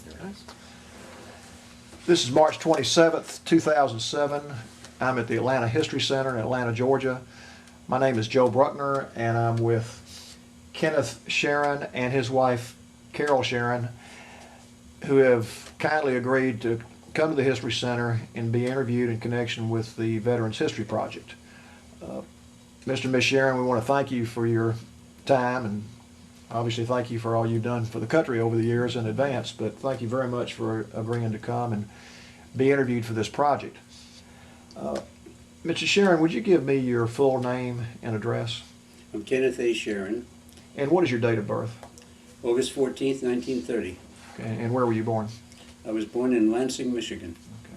Very nice. This is March 27th, 2007. I'm at the Atlanta History Center in Atlanta, Georgia. My name is Joe Bruckner, and I'm with Kenneth Charon and his wife, Carol Charon, who have kindly agreed to come to the History Center and be interviewed in connection with the Veterans History Project. Mr. and Ms. Charon, we want to thank you for your time, and obviously thank you for all you've done for the country over the years in advance, but thank you very much for agreeing to come and be interviewed for this project. Mr. Charon, would you give me your full name and address? I'm Kenneth A. Charon, And what is your date of birth? August 14th, 1930. Okay, and where were you born? I was born in Lansing, Michigan. Okay.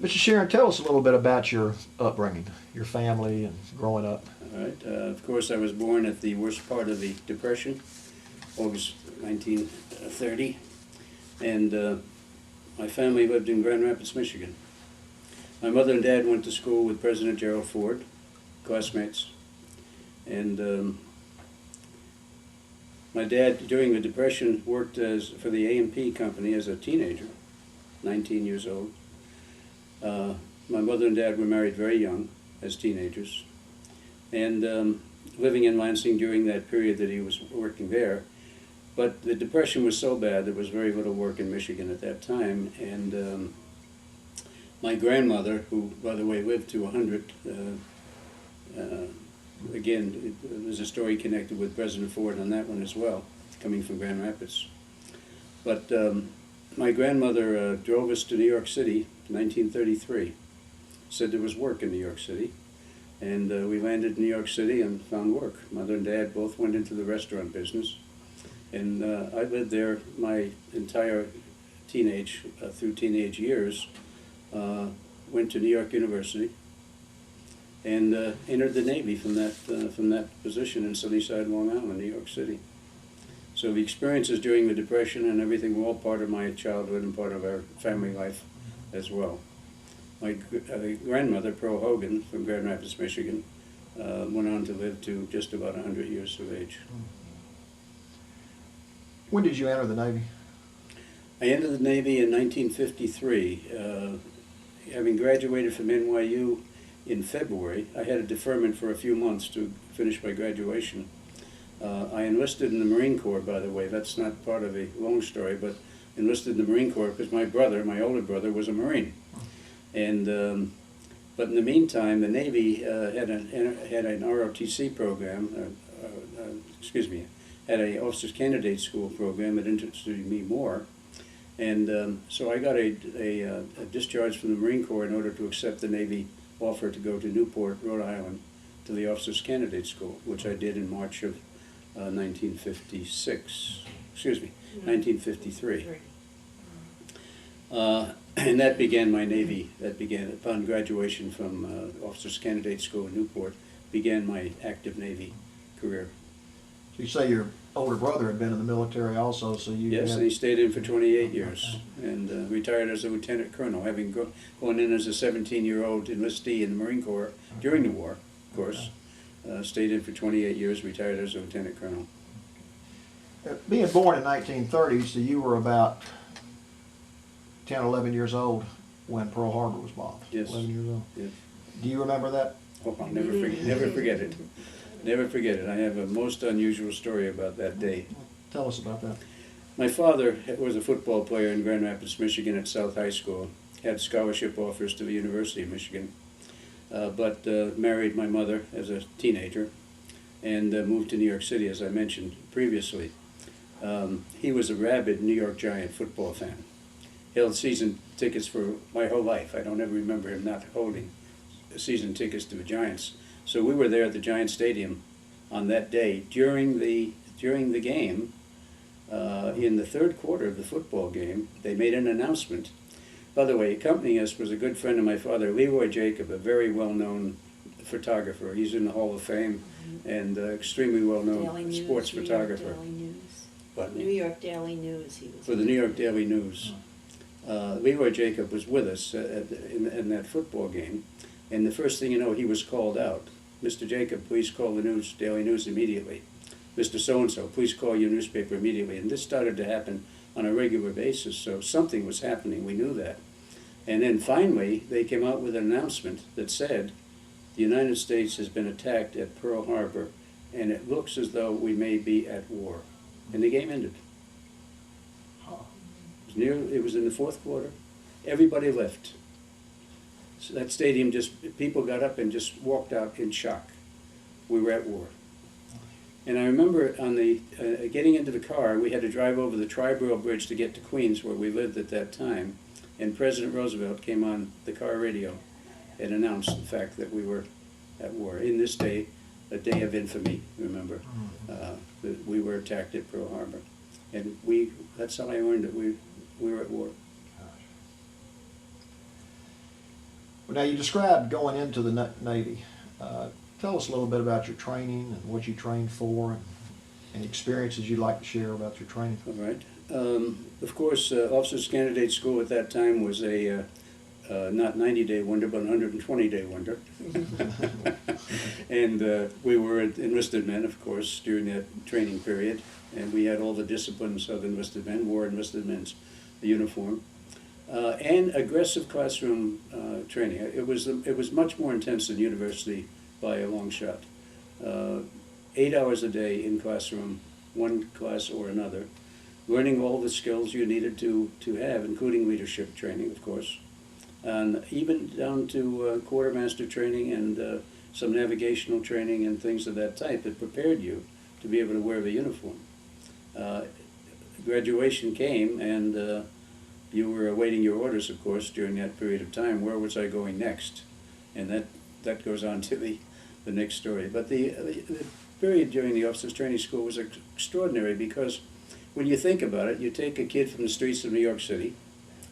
Mr. Charon, tell us a little bit about your upbringing, your family and growing up. All right. Of course, I was born at the worst part of the Depression, August 1930, and my family lived in Grand Rapids, Michigan. My mother and dad went to school with President Gerald Ford, classmates, and my dad, during the Depression, worked for the A&P company as a teenager, 19 years old. My mother and dad were married very young, as teenagers, and living in Lansing during that period that he was working there. But the Depression was so bad, there was very little work in Michigan at that time, and my grandmother, who, by the way, lived to 100, again, there's a story connected with President Ford on that one as well, coming from Grand Rapids. But my grandmother drove us to New York City in 1933, said there was work in New York City, and we landed in New York City and found work. Mother and dad both went into the restaurant business, and I lived there my entire teenage, through teenage years, went to New York University, and entered the Navy from that position in Sunnyside, Long Island, New York City. So the experiences during the Depression and everything were all part of my childhood and part of our family life as well. My grandmother, Pearl Hogan, from Grand Rapids, Michigan, went on to live to just about 100 years of age. When did you enter the Navy? I entered the Navy in 1953. Having graduated from NYU in February, I had a deferment for a few months to finish my graduation. I enlisted in the Marine Corps, by the way. That's not part of a long story, but enlisted in the Marine Corps because my brother, my older brother, was a Marine. And but in the meantime, the Navy had an ROTC program. Had a Officers Candidate School program that interested me more. And so I got a discharge from the Marine Corps in order to accept the Navy offer to go to Newport, Rhode Island, to the Officers Candidate School, which I did in March of 1953. And that began my Navy. That began upon graduation from Officers Candidate School in Newport. Began my active Navy career. So you say your older brother had been in the military also, so you... Yes, and he stayed in for 28 years and retired as a lieutenant colonel, having gone in as a 17-year-old enlistee in the Marine Corps during the war, of course. Stayed in for 28 years, retired as a lieutenant colonel. Being born in 1930, so you were about 10, 11 years old when Pearl Harbor was bombed. Yes. 11 years old. Yes. Do you remember that? Oh, I'll never forget it. Never forget it. I have a most unusual story about that day. Tell us about that. My father was a football player in Grand Rapids, Michigan at South High School. Had scholarship offers to the University of Michigan, but married my mother as a teenager and moved to New York City, as I mentioned previously. He was a rabid New York Giant football fan. Held season tickets for my whole life. I don't ever remember him not holding season tickets to the Giants. So we were there at the Giant Stadium on that day during the game. In the third quarter of the football game, they made an announcement. By the way, accompanying us was a good friend of my father, Leroy Jacob, a very well-known photographer. He's in the Hall of Fame and extremely well-known sports photographer. Daily News. But New York Daily News. He was for the New York Daily News. Leroy Jacob was with us in that football game, and the first thing you know, he was called out. Mr. Jacob, please call the Daily News immediately. Mr. So-and-so, please call your newspaper immediately. And this started to happen on a regular basis, so something was happening, we knew that. And then finally, they came out with an announcement that said, the United States has been attacked at Pearl Harbor, and it looks as though we may be at war. And the game ended. It was in the fourth quarter. Everybody left. So that stadium people got up and just walked out in shock. We were at war. And I remember on the getting into the car, we had to drive over the Triborough Bridge to get to Queens, where we lived at that time. And President Roosevelt came on the car radio and announced the fact that we were at war. In this day, a day of infamy, remember, that we were attacked at Pearl Harbor. And that's how I learned that we were at war. Well, now you described going into the Navy. Tell us a little bit about your training and what you trained for, and any experiences you'd like to share about your training. All right. Of course, Officers Candidate School at that time was a not 90-day wonder, but 120-day wonder. And we were enlisted men, of course, during that training period. And we had all the disciplines of enlisted men, wore enlisted men's uniform. And aggressive classroom training. It was much more intense than university by a long shot. 8 hours a day in classroom, one class or another, learning all the skills you needed to have, including leadership training, of course, and even down to quartermaster training and some navigational training and things of that type that prepared you to be able to wear the uniform. Graduation came, and you were awaiting your orders, of course, during that period of time. Where was I going next? And that goes on to the next story. But the period during the officers training school was extraordinary, because when you think about it, you take a kid from the streets of New York City,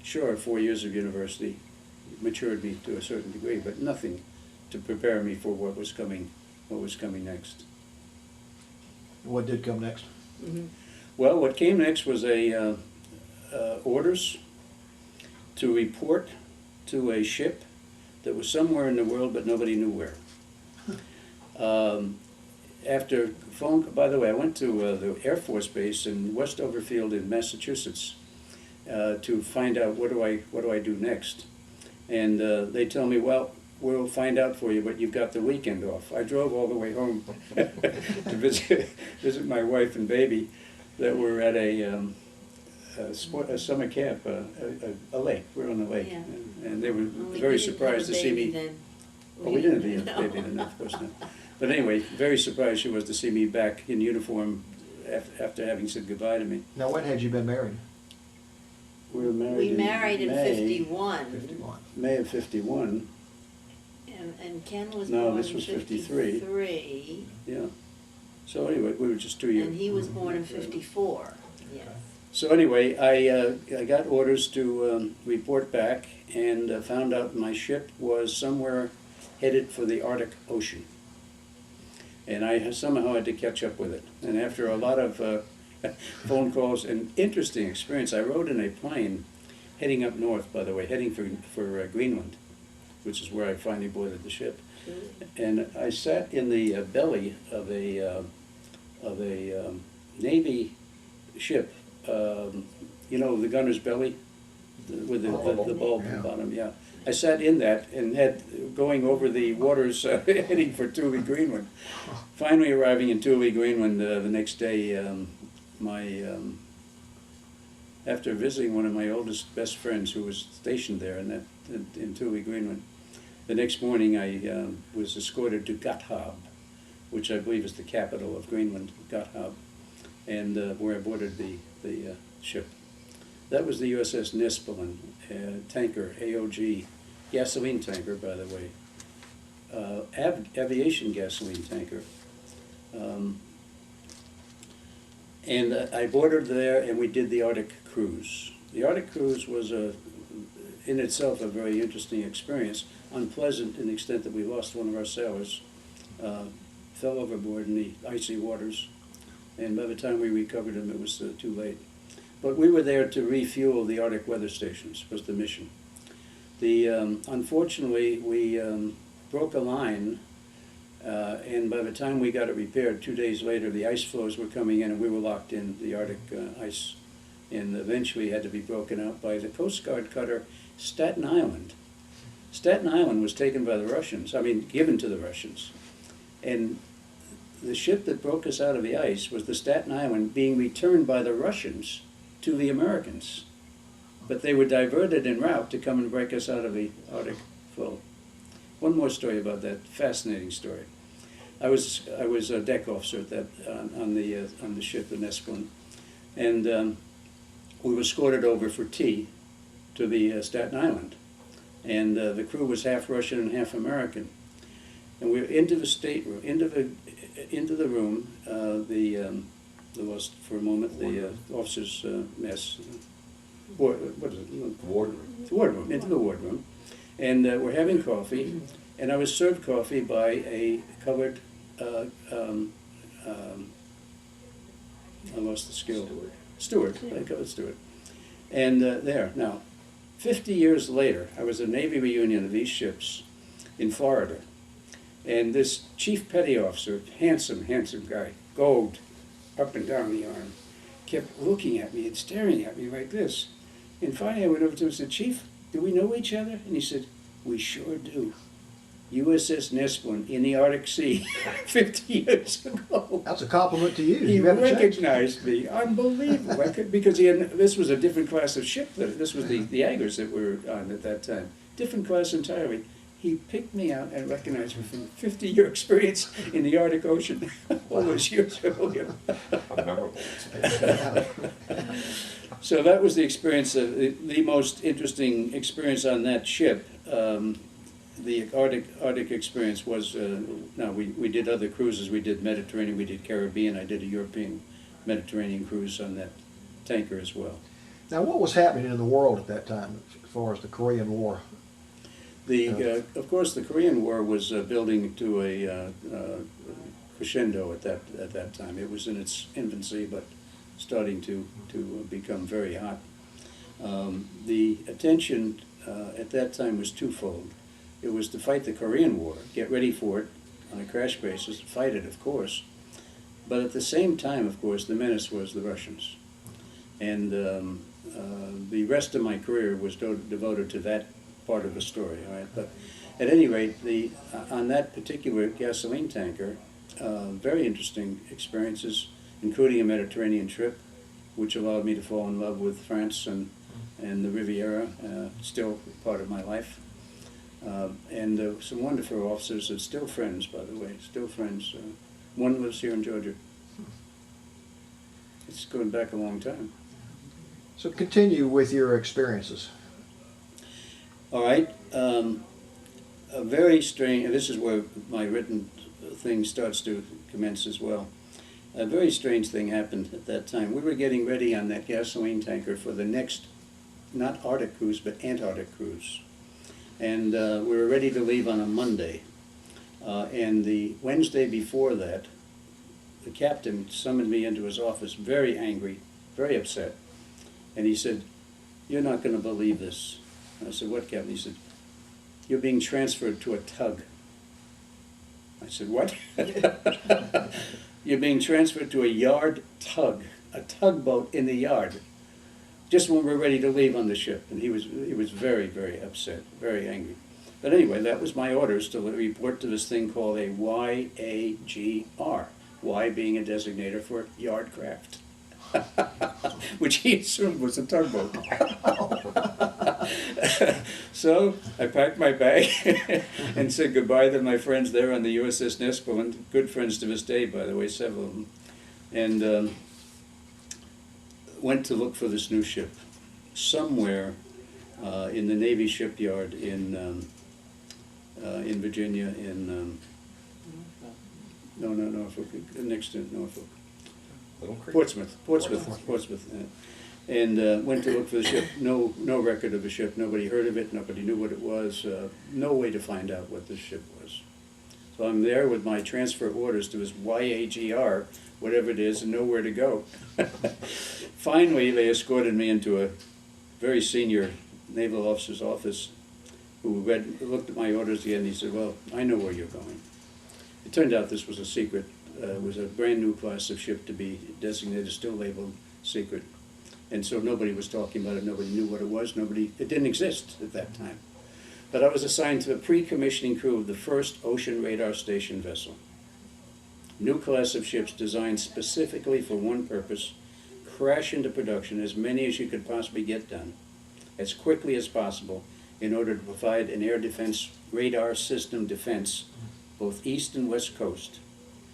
sure, 4 years of university matured me to a certain degree, but nothing to prepare me for what was coming next. What did come next? Mm-hmm. Well, what came next was orders to report to a ship that was somewhere in the world, but nobody knew where. By the way, I went to the Air Force Base in West Overfield in Massachusetts to find out what do I do next. And they tell me, well, we'll find out for you, but you've got the weekend off. I drove all the way home to visit my wife and baby that were at a summer camp, a lake. We're on the lake, Yeah. and they were Only very we didn't have surprised a to see baby me. then. Oh, we didn't have No. a baby then, of course not. But anyway, very surprised she was to see me back in uniform after having said goodbye to me. Now, when had you been married? We were married. We married in May, 51. 51. May of 51. And Ken was No, born this in was 53. 53. Yeah. So anyway, we were just 2 years. And he was born in 54. Yes. So anyway, I got orders to report back, and found out my ship was somewhere headed for the Arctic Ocean. And I somehow had to catch up with it. And after a lot of phone calls and interesting experience, I rode in a plane heading up north, by the way, heading for Greenland, which is where I finally boarded the ship. And I sat in the belly of a Navy ship, you know, the gunner's belly, with the bulb at the bottom, yeah. I sat in that and going over the waters heading for Thule, Greenland. Finally arriving in Thule, Greenland the next day, after visiting one of my oldest best friends who was stationed there in Thule, Greenland, the next morning I was escorted to Gotthab, which I believe is the capital of Greenland, Gotthab, and where I boarded the ship. That was the USS Nespelen, tanker, AOG, gasoline tanker, by the way, aviation gasoline tanker. And I boarded there, and we did the Arctic cruise. The Arctic cruise was in itself a very interesting experience, unpleasant in the extent that we lost one of our sailors, fell overboard in the icy waters, and by the time we recovered him, it was too late. But we were there to refuel the Arctic weather stations, was the mission. Unfortunately, we broke a line, and by the time we got it repaired, 2 days later, the ice floes were coming in, and we were locked in the Arctic ice. and eventually had to be broken out by the Coast Guard cutter Staten Island. Staten Island was taken by the Russians, given to the Russians. And the ship that broke us out of the ice was the Staten Island being returned by the Russians to the Americans. But they were diverted en route to come and break us out of the Arctic floe. One more story about that, fascinating story. I was a deck officer at that, on the ship, the Nespelen, and we were escorted over for tea to the Staten Island, and the crew was half Russian and half American, and we were into the stateroom, into the room. There was for a moment the officers' mess. What is it? Wardroom. The wardroom, into the wardroom, and we're having coffee, and I was served coffee by a colored. I lost the skill. Steward. I call it steward. And there, now, 50 years later, I was at a Navy reunion of these ships in Florida. And this chief petty officer, handsome guy, gold, up and down the arm, kept looking at me and staring at me like this. And finally I went over to him and said, "Chief, do we know each other?" And he said, "We sure do. USS Nespelen in the Arctic Sea 50 years ago." That's a compliment to you. He You haven't changed. recognized me. Unbelievable. Because this was a different class of ship. This was the Aggers that were on at that time. Different class entirely. He picked me out and recognized me from 50-year experience in the Arctic Ocean all those years earlier. A memorable So that was the experience, the most interesting experience on that ship. The Arctic experience was, we did other cruises. We did Mediterranean, we did Caribbean. I did a European Mediterranean cruise on that tanker as well. Now, what was happening in the world at that time as far as the Korean War? Of course, the Korean War was building to a crescendo at that time. It was in its infancy, but starting to become very hot. The attention at that time was twofold. It was to fight the Korean War, get ready for it on a crash basis, fight it, of course. But at the same time, of course, the menace was the Russians. And the rest of my career was devoted to that part of the story. All right? But at any rate, on that particular gasoline tanker, very interesting experiences, including a Mediterranean trip, which allowed me to fall in love with France and the Riviera, still part of my life. And some wonderful officers, and still friends, by the way, still friends. One lives here in Georgia. It's going back a long time. So continue with your experiences. All right. A very strange, and this is where my written thing starts to commence as well. A very strange thing happened at that time. We were getting ready on that gasoline tanker for the next, not Arctic cruise, but Antarctic cruise. And we were ready to leave on a Monday. And the Wednesday before that, the captain summoned me into his office, very angry, very upset. And he said, "You're not going to believe this." And I said, "What, Captain?" He said, "You're being transferred to a tug." I said, "What?" "You're being transferred to a yard tug, a tugboat in the yard, just when we're ready to leave on the ship." And he was very, very upset, very angry. But anyway, that was my orders to report to this thing called a YAGR, Y being a designator for yard craft, which he assumed was a tugboat. So I packed my bag and said goodbye to my friends there on the USS Nespelen, good friends to this day, by the way, several of them, and went to look for this new ship somewhere in the Navy shipyard in Virginia, Norfolk, next to Norfolk. Little Creek. Portsmouth. And went to look for the ship. No record of the ship. Nobody heard of it. Nobody knew what it was. No way to find out what this ship was. So I'm there with my transfer orders to this YAGR, whatever it is, and nowhere to go. Finally, they escorted me into a very senior naval officer's office, who looked at my orders again, and he said, "Well, I know where you're going." It turned out this was a secret. It was a brand new class of ship to be designated, still labeled secret. And so nobody was talking about it, nobody knew what it was, it didn't exist at that time. But I was assigned to the pre-commissioning crew of the first ocean radar station vessel. New class of ships designed specifically for one purpose: crash into production as many as you could possibly get done, as quickly as possible, in order to provide an air defense radar system defense, both east and west coast,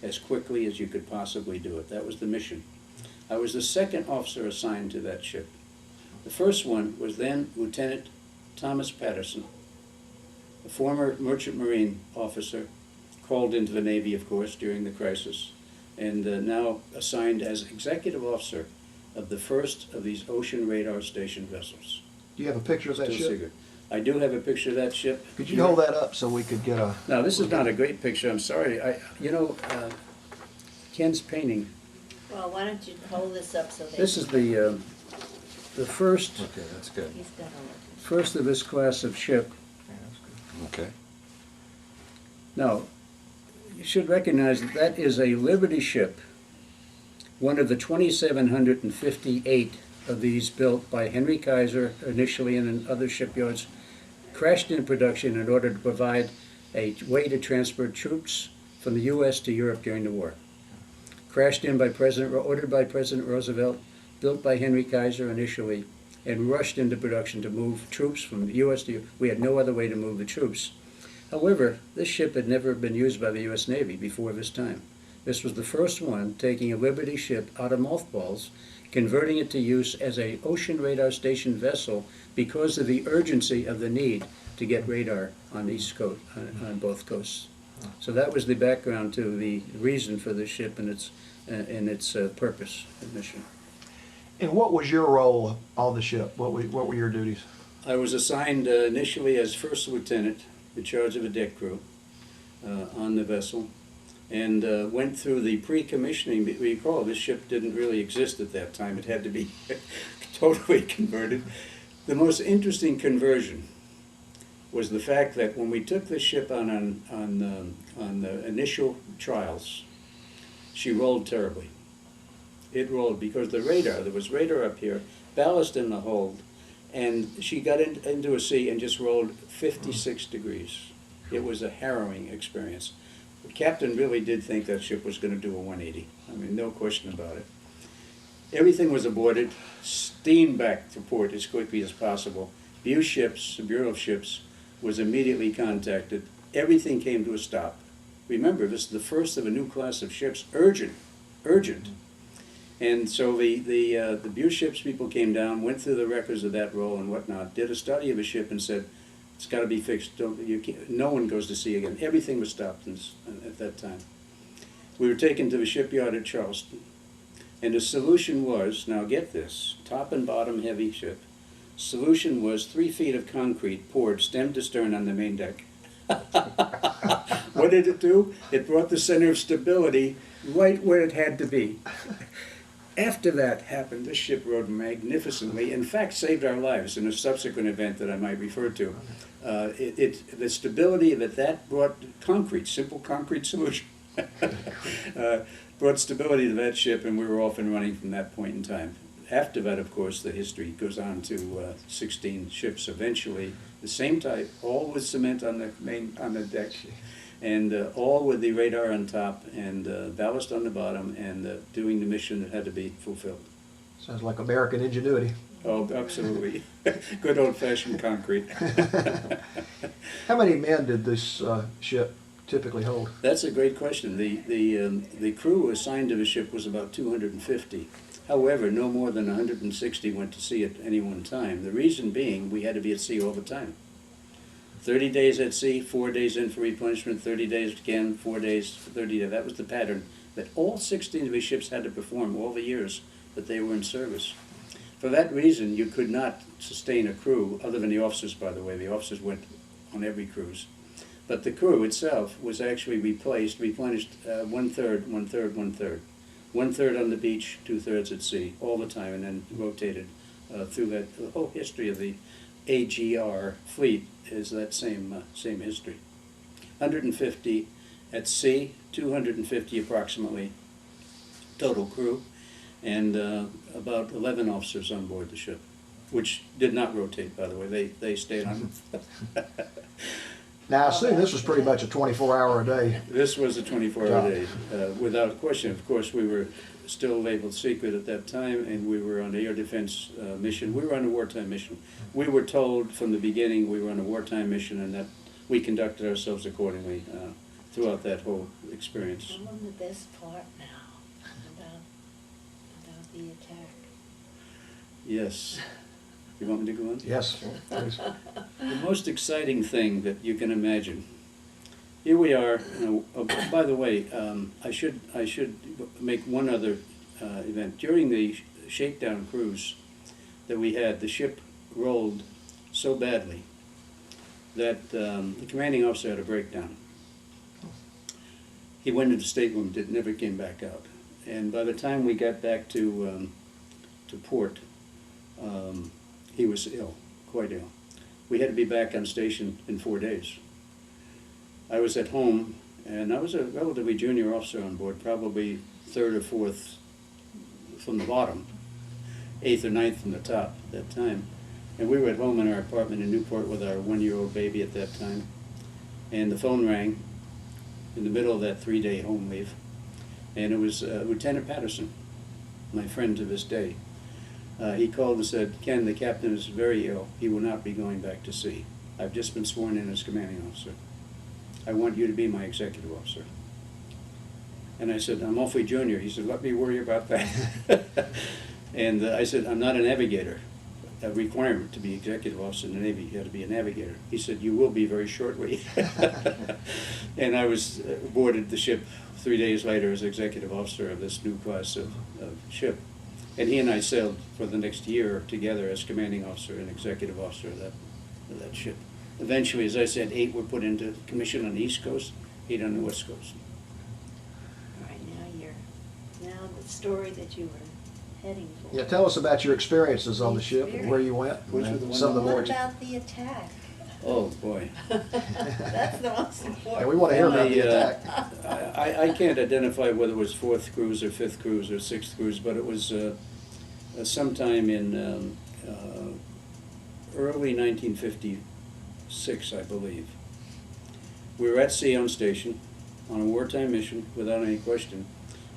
as quickly as you could possibly do it. That was the mission. I was the second officer assigned to that ship. The first one was then Lieutenant Thomas Patterson, a former merchant marine officer, called into the Navy, of course, during the crisis, and now assigned as executive officer of the first of these ocean radar station vessels. Do you have a picture of that Still ship? secret. I do have a picture of that ship. Could you hold that up so we could get a... Now, this is not a great picture, I'm sorry. Ken's painting, Well, why don't you hold this up so they... this is the first, Okay, that's good. He's got a look. first of this class of ship. Okay. Now, you should recognize that that is a Liberty ship, one of the 2,758 of these built by Henry Kaiser initially and in other shipyards, crashed in production in order to provide a way to transfer troops from the U.S. to Europe during the war. Crashed in by ordered by President Roosevelt, built by Henry Kaiser initially, and rushed into production to move troops from the U.S. to Europe. We had no other way to move the troops. However, this ship had never been used by the U.S. Navy before this time. This was the first one taking a Liberty ship out of mothballs, converting it to use as an ocean radar station vessel because of the urgency of the need to get radar on the East Coast, on both coasts. So that was the background to the reason for the ship and its purpose and mission. And what was your role on the ship? What were your duties? I was assigned initially as first lieutenant in charge of a deck crew on the vessel, and went through the pre-commissioning. Recall, this ship didn't really exist at that time. It had to be totally converted. The most interesting conversion was the fact that when we took the ship on the initial trials, she rolled terribly. It rolled because there was radar up here, ballast in the hold, and she got into a sea and just rolled 56 degrees. It was a harrowing experience. The captain really did think that ship was going to do a 180. I mean, no question about it. Everything was aborted, steamed back to port as quickly as possible. The Bureau of Ships, was immediately contacted. Everything came to a stop. Remember, this is the first of a new class of ships, urgent. And so the Bureau Ships people came down, went through the records of that roll and whatnot, did a study of a ship and said, it's got to be fixed. No one goes to sea again. Everything was stopped at that time. We were taken to the shipyard at Charleston. And the solution was, now get this, top and bottom heavy ship. Solution was 3 feet of concrete poured stem to stern on the main deck. What did it do? It brought the center of stability right where it had to be. After that happened, this ship rode magnificently, in fact saved our lives in a subsequent event that I might refer to. The stability that brought simple concrete solution, brought stability to that ship, and we were off and running from that point in time. After that, of course, the history goes on to 16 ships eventually, the same type, all with cement on the deck, and all with the radar on top and ballast on the bottom, and doing the mission that had to be fulfilled. Sounds like American ingenuity. Oh, absolutely. Good old-fashioned concrete. How many men did this ship typically hold? That's a great question. The crew assigned to the ship was about 250. However, no more than 160 went to sea at any one time. The reason being, we had to be at sea all the time. 30 days at sea, 4 days in for replenishment, 30 days again, 4 days, 30 days. That was the pattern that all 16 of these ships had to perform all the years that they were in service. For that reason, you could not sustain a crew, other than the officers, by the way. The officers went on every cruise. But the crew itself was actually replenished, one-third, one-third, one-third. 1/3 on the beach, 2/3 at sea, all the time, and then rotated through that. The whole history of the AGR fleet is that same history. 150 at sea, 250 approximately total crew, and about 11 officers on board the ship, which did not rotate, by the way. They stayed on. Now, I assume this was pretty much a 24-hour a day. This was a 24-hour Job. day, without question. Of course, we were still labeled secret at that time, and we were on an air defense mission. We were on a wartime mission. We were told from the beginning we were on a wartime mission, and that we conducted ourselves accordingly throughout that whole experience. I'm on the best part now about the attack. Yes. You want me to go on? Yes, please. The most exciting thing that you can imagine. Here we are. By the way, I should make one other event. During the shakedown cruise that we had, the ship rolled so badly that the commanding officer had a breakdown. He went into the stateroom, never came back out. And by the time we got back to port, he was ill, quite ill. We had to be back on station in 4 days. I was at home, and I was a relatively junior officer on board, probably third or fourth from the bottom, 8th or 9th from the top at that time. And we were at home in our apartment in Newport with our 1-year-old baby at that time. And the phone rang in the middle of that 3-day home leave. And it was Lieutenant Patterson, my friend to this day. He called and said, "Ken, the captain is very ill. He will not be going back to sea. I've just been sworn in as commanding officer. I want you to be my executive officer." And I said, "I'm awfully junior." He said, "Let me worry about that." And I said, "I'm not a navigator. A requirement to be executive officer in the Navy, you had to be a navigator." He said, "You will be very shortly." And I was boarded the ship 3 days later as executive officer of this new class of ship. And he and I sailed for the next year together as commanding officer and executive officer of that ship. Eventually, as I said, 8 were put into commission on the East Coast, 8 on the West Coast. All right, now the story that you were heading for. Yeah, tell us about your experiences on the ship and where you went. Which were the and ones some of the on more. What about the attack? Oh, boy. That's the most important. Yeah, we want to hear about the attack. I can't identify whether it was 4th cruise or 5th cruise or 6th cruise, but it was sometime in early 1956, I believe. We were at sea on station on a wartime mission without any question.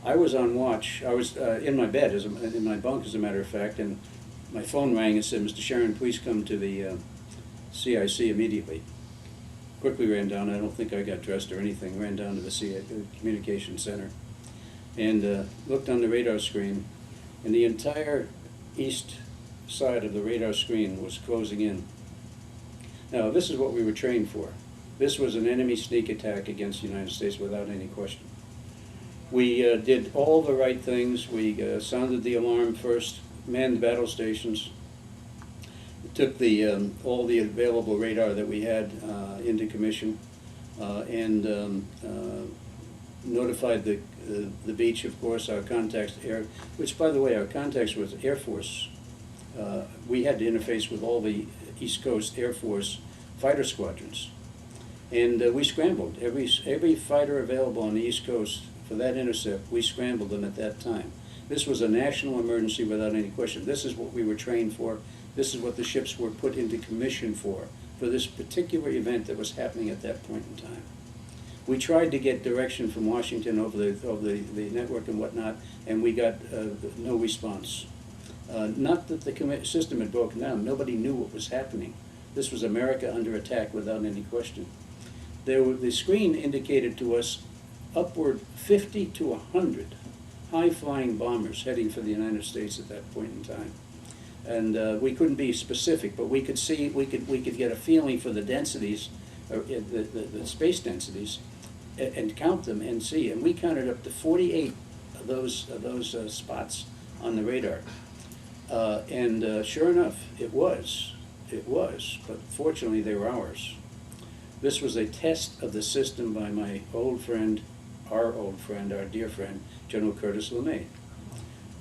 I was on watch. I was in my bed, in my bunk, as a matter of fact, and my phone rang and said, "Mr. Charon, please come to the CIC immediately." Quickly ran down. I don't think I got dressed or anything. Ran down to the communication center and looked on the radar screen, and the entire east side of the radar screen was closing in. Now, this is what we were trained for. This was an enemy sneak attack against the United States without any question. We did all the right things. We sounded the alarm first, manned battle stations, took the all the available radar that we had into commission, and notified the beach, of course, our contacts air, which, by the way, our contacts was Air Force. We had to interface with all the East Coast Air Force fighter squadrons, and we scrambled every fighter available on the East Coast for that intercept. We scrambled them at that time. This was a national emergency without any question. This is what we were trained for. This is what the ships were put into commission for this particular event that was happening at that point in time. We tried to get direction from Washington over the network and whatnot, and we got no response. Not that the system had broken down. Nobody knew what was happening. This was America under attack without any question. The screen indicated to us upward 50 to 100 high-flying bombers heading for the United States at that point in time. And we couldn't be specific, but we could see, we could get a feeling for the densities, the space densities, and count them and see. And we counted up to 48 of those spots on the radar. And sure enough, it was, but fortunately they were ours. This was a test of the system by my old friend, our dear friend, General Curtis LeMay.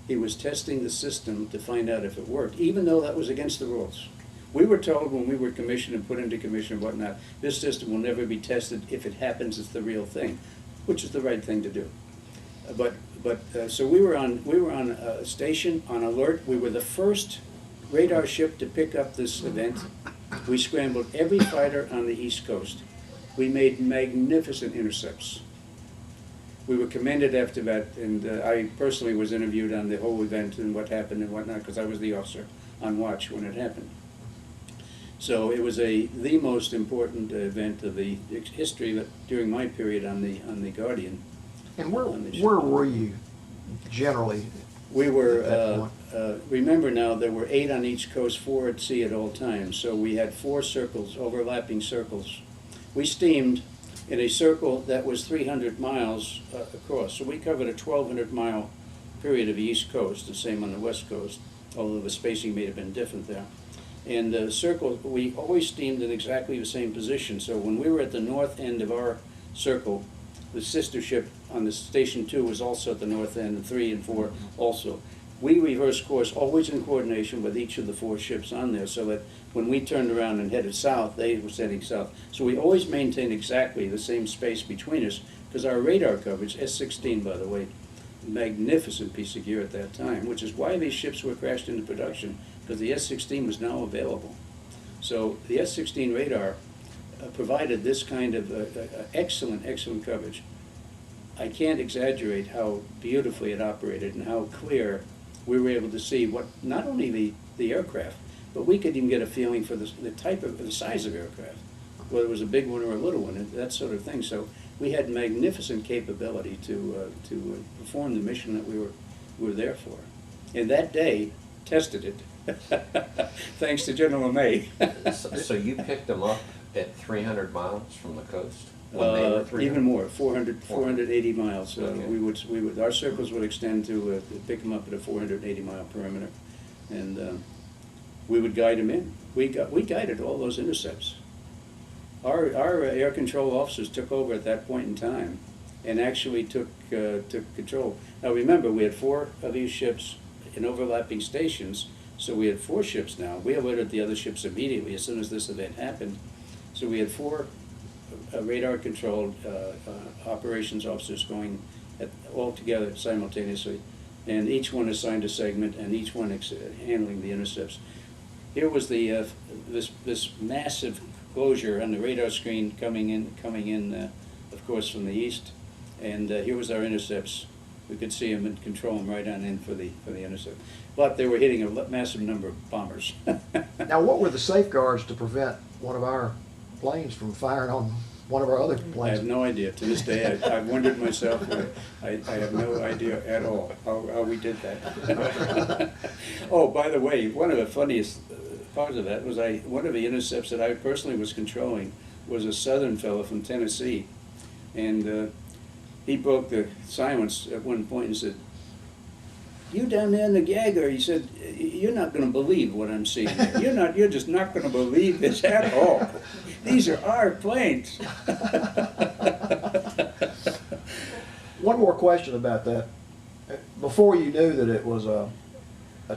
He was testing the system to find out if it worked, even though that was against the rules. We were told when we were commissioned and put into commission and whatnot, this system will never be tested. If it happens, it's the real thing, which is the right thing to do. But So we were on station, on alert. We were the first radar ship to pick up this event. We scrambled every fighter on the East Coast. We made magnificent intercepts. We were commended after that, and I personally was interviewed on the whole event and what happened and whatnot, because I was the officer on watch when it happened. So it was the most important event of the history during my period on the Guardian. And where were you generally? We at that were, point? remember now, there were 8 on each coast, 4 at sea at all times. So we had 4 circles, overlapping circles. We steamed in a circle that was 300 miles across. So we covered a 1,200-mile period of the East Coast, the same on the West Coast, although the spacing may have been different there. And the circle, we always steamed in exactly the same position. So when we were at the north end of our circle, the sister ship on the Station 2 was also at the north end, and 3 and 4 also. We reversed course, always in coordination with each of the 4 ships on there, so that when we turned around and headed south, they were heading south. So we always maintained exactly the same space between us, because our radar coverage, S-16 by the way, magnificent piece of gear at that time, which is why these ships were crashed into production, because the S-16 was now available. So the S-16 radar provided this kind of excellent coverage. I can't exaggerate how beautifully it operated and how clear we were able to see what, not only the aircraft, but we could even get a feeling for the type of, the size of aircraft, whether it was a big one or a little one, and that sort of thing. So we had magnificent capability to perform the mission that we were there for. And that day, tested it, thanks to General LeMay. So you picked them up at 300 miles from the coast? When they were 300? Even more, 480 miles. Okay. We would, our circles would extend to pick them up at a 480-mile perimeter, and we would guide them in. We guided all those intercepts. Our air control officers took over at that point in time, and actually took control. Now remember, we had 4 of these ships in overlapping stations, so we had 4 ships now. We alerted the other ships immediately as soon as this event happened. So we had 4 radar-controlled operations officers going all together simultaneously, and each one assigned a segment, and each one handling the intercepts. Here was the this massive closure on the radar screen coming in, of course, from the east, and here was our intercepts. We could see them and control them right on in for the intercept. But they were hitting a massive number of bombers. Now, what were the safeguards to prevent one of our planes from firing on one of our other I planes? have no idea. To this day, I've wondered myself. I have no idea at all how we did that. Oh, by the way, one of the funniest parts of that was one of the intercepts that I personally was controlling was a southern fellow from Tennessee, and he broke the silence at one point and said, "You down there in the Gagger," he said, "you're not going to believe what I'm seeing here. You're just not going to believe this at all. These are our planes." One more question about that. Before you knew that it was a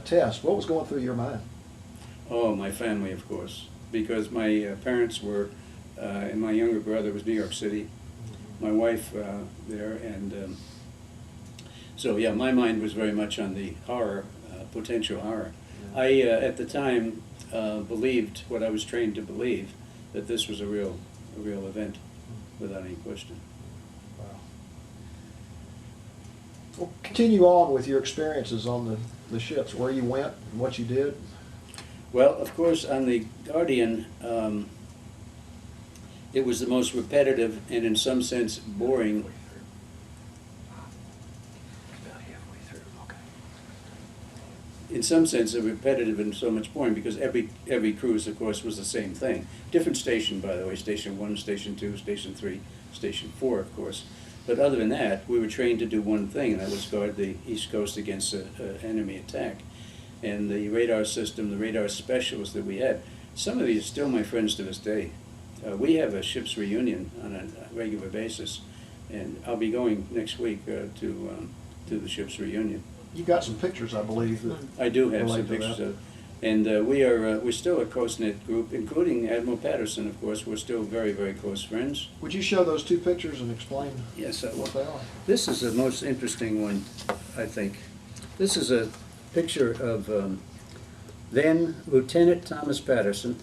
test, what was going through your mind? Oh, my family, of course, because my parents were, and my younger brother was New York City, my wife there, and so yeah, my mind was very much on the horror, potential horror. I, at the time, believed what I was trained to believe, that this was a real event, without any question. Wow. Well, continue on with your experiences on the ships, where you went and what you did. Well, of course, on the Guardian, it was the most repetitive and, in some sense, boring. In some sense, repetitive and so much boring, because every cruise, of course, was the same thing. Different station, by the way, Station 1, Station 2, Station 3, Station 4, of course. But other than that, we were trained to do one thing, and that was guard the East Coast against enemy attack. And the radar system, the radar specialists that we had, some of these are still my friends to this day. We have a ship's reunion on a regular basis, and I'll be going next week to the ship's reunion. You got some pictures, I believe. That I do have some relate to pictures that. of, And we're still a close-knit group, including Admiral Patterson, of course. We're still very, very close friends. Would you show those two pictures and explain Yes, what they are? this is the most interesting one, I think. This is a picture of then Lieutenant Thomas Patterson,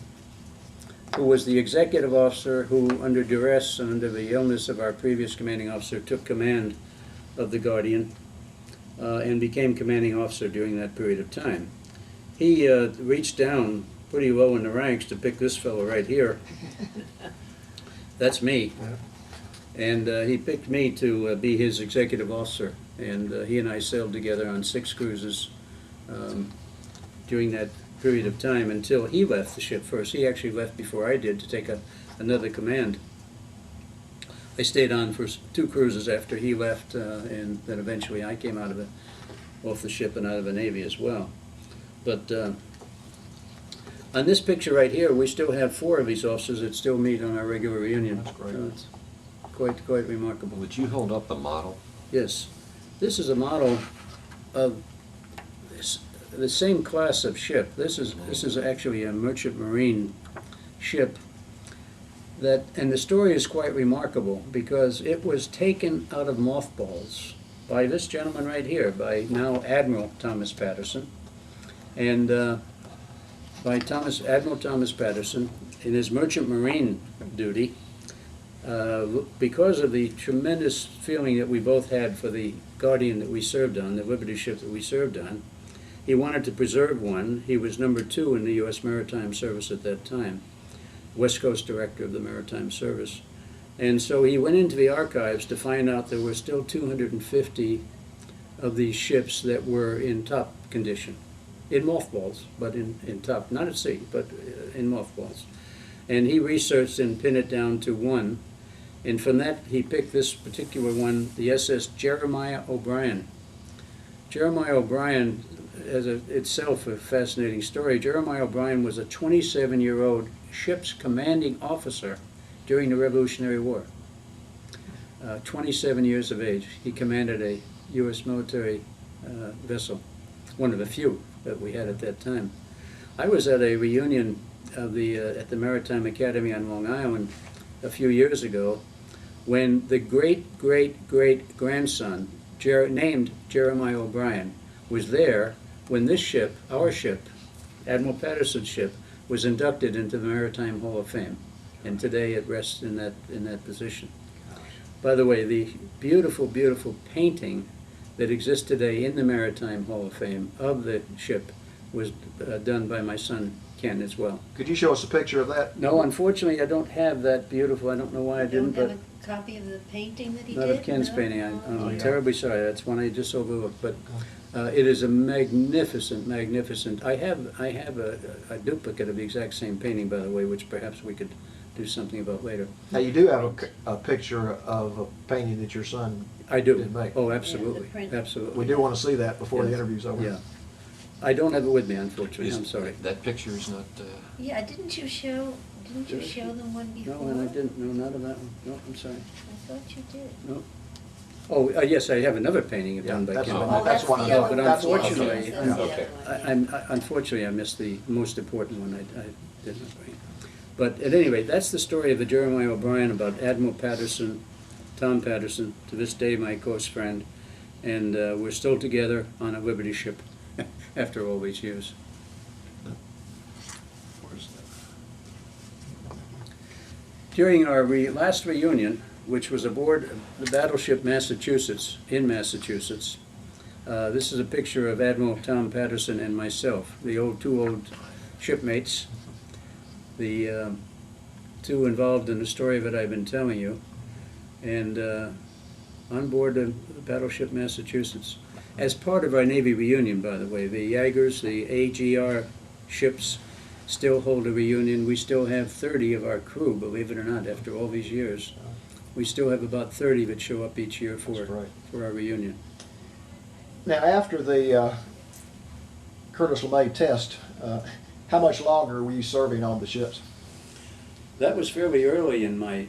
who was the executive officer who, under duress and under the illness of our previous commanding officer, took command of the Guardian and became commanding officer during that period of time. He reached down pretty low in the ranks to pick this fellow right here. That's me. And he picked me to be his executive officer. And he and I sailed together on 6 cruises during that period of time until he left the ship first. He actually left before I did to take another command. I stayed on for 2 cruises after he left, and then eventually I came out of off the ship and out of the Navy as well. But on this picture right here, we still have 4 of these officers that still meet on our regular reunion. That's great. It's quite remarkable. Would you hold up the model? Yes. This is a model of the same class of ship. This is actually a merchant marine ship that, and the story is quite remarkable because it was taken out of mothballs by this gentleman right here, by now Admiral Thomas Patterson, and by Admiral Thomas Patterson in his merchant marine duty. Because of the tremendous feeling that we both had for the Guardian that we served on, the Liberty ship that we served on, he wanted to preserve one. He was number 2 in the U.S. Maritime Service at that time, West Coast Director of the Maritime Service. And so he went into the archives to find out there were still 250 of these ships that were in top condition, in mothballs, but in top, not at sea, but in mothballs. And he researched and pinned it down to 1. And from that, he picked this particular one, the SS Jeremiah O'Brien. Jeremiah O'Brien is itself a fascinating story. Jeremiah O'Brien was a 27-year-old ship's commanding officer during the Revolutionary War. 27 years of age. He commanded a U.S. military vessel, one of the few that we had at that time. I was at a reunion of at the Maritime Academy on Long Island a few years ago when the great-great-great-grandson, named Jeremiah O'Brien, was there when this ship, our ship, Admiral Patterson's ship, was inducted into the Maritime Hall of Fame. And today it rests in that position. By the way, the beautiful, beautiful painting that exists today in the Maritime Hall of Fame of the ship was done by my son, Ken, as well. Could you show us a picture of that? No, unfortunately, I don't have that beautiful. I don't know why I didn't, Don't but have a copy of the painting that he not did? of Ken's No? painting. I'm yeah. terribly sorry. That's one I just overlooked. But it is a magnificent, magnificent. I have a duplicate of the exact same painting, by the way, which perhaps we could do something about later. Now, you do have a picture of a painting that your son I do. did make. Oh, Yeah, absolutely, the print. absolutely. We do want to see that before the Yeah. interview's over. Yeah. I don't have it with me, unfortunately. I'm sorry. That picture is not, Yeah, didn't you show them one before? No, and I didn't. No, not of that one. No, I'm sorry. I thought you did. No. Oh, yes, I have another painting done by that's Ken. one. Oh, That's one the of other those. But one. That's one of unfortunately- those. That's the Okay. other one, yeah. Unfortunately, I missed the most important one. I did not bring. But at any rate, that's the story of the Jeremiah O'Brien about Admiral Patterson, Tom Patterson, to this day my close friend, and we're still together on a Liberty ship after all these years. Where's that? During our last reunion, which was aboard the battleship Massachusetts, in Massachusetts, this is a picture of Admiral Tom Patterson and myself, the two old shipmates, the 2 involved in the story that I've been telling you, and on board the battleship Massachusetts. As part of our Navy reunion, by the way, the Yagers, the AGR ships, still hold a reunion. We still have 30 of our crew, believe it or not, after all these years. We still have about 30 that show up each year for our reunion. Now, after the Curtis LeMay test, how much longer were you serving on the ships? That was fairly early in my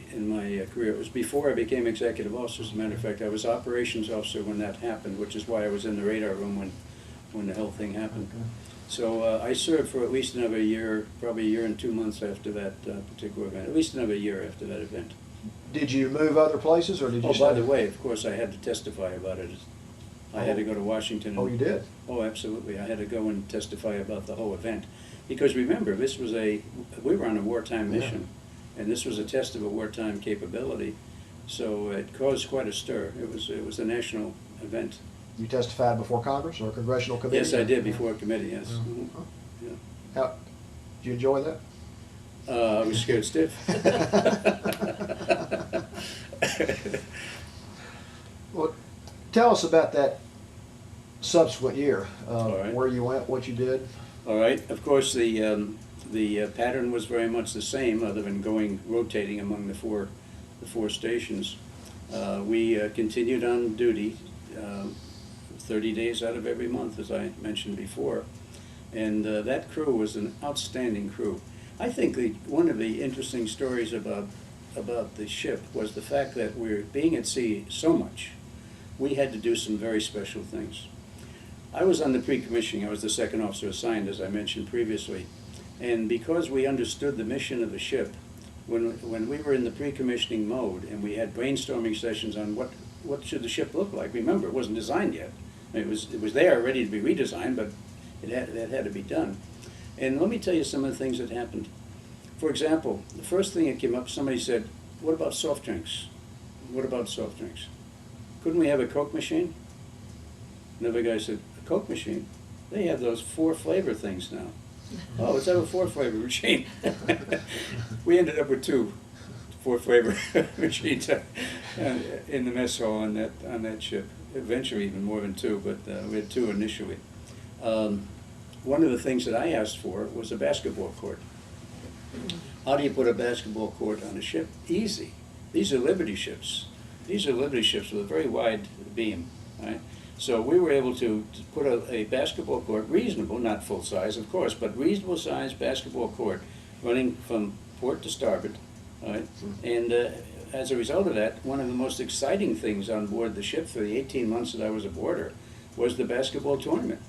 career. It was before I became executive officer. As a matter of fact, I was operations officer when that happened, which is why I was in the radar room when the whole thing happened. Okay. So I served for at least another year, probably a year and 2 months after that particular event, at least another year after that event. Did you move other places, or did you? Oh, by the way, of course, I had to testify about it. I had to go to Washington. Oh, you did? Oh, absolutely. I had to go and testify about the whole event. Because remember, this was we were on a wartime mission, and this was a test of a wartime capability. So it caused quite a stir. It was a national event. You testified before Congress or a congressional committee? Yes, I did, before a committee, yes. Mhm. Yeah. How, did you enjoy that? I was scared stiff. Well, tell us about that subsequent year, All right. where you went, what you did. All right. Of course, the pattern was very much the same, other than rotating among the four stations. We continued on duty 30 days out of every month, as I mentioned before, and that crew was an outstanding crew. I think one of the interesting stories about the ship was the fact that we're being at sea so much, we had to do some very special things. I was on the pre-commissioning. I was the second officer assigned, as I mentioned previously. And because we understood the mission of the ship, when we were in the pre-commissioning mode and we had brainstorming sessions on what should the ship look like, remember, it wasn't designed yet. I mean, it was there, ready to be redesigned, but it had to be done. And let me tell you some of the things that happened. For example, the first thing that came up, somebody said, what about soft drinks? What about soft drinks? Couldn't we have a Coke machine? Another guy said, a Coke machine? They have those 4-flavor things now. Oh, let's have a 4-flavor machine. We ended up with 2 4-flavor machines in the mess hall on that ship. Eventually even more than 2, but we had 2 initially. One of the things that I asked for was a basketball court. How do you put a basketball court on a ship? Easy. These are Liberty ships. These are Liberty ships with a very wide beam, right? So we were able to put a basketball court, reasonable, not full size, of course, but reasonable size basketball court running from port to starboard, right? And as a result of that, one of the most exciting things on board the ship for the 18 months that I was aboard her was the basketball tournament.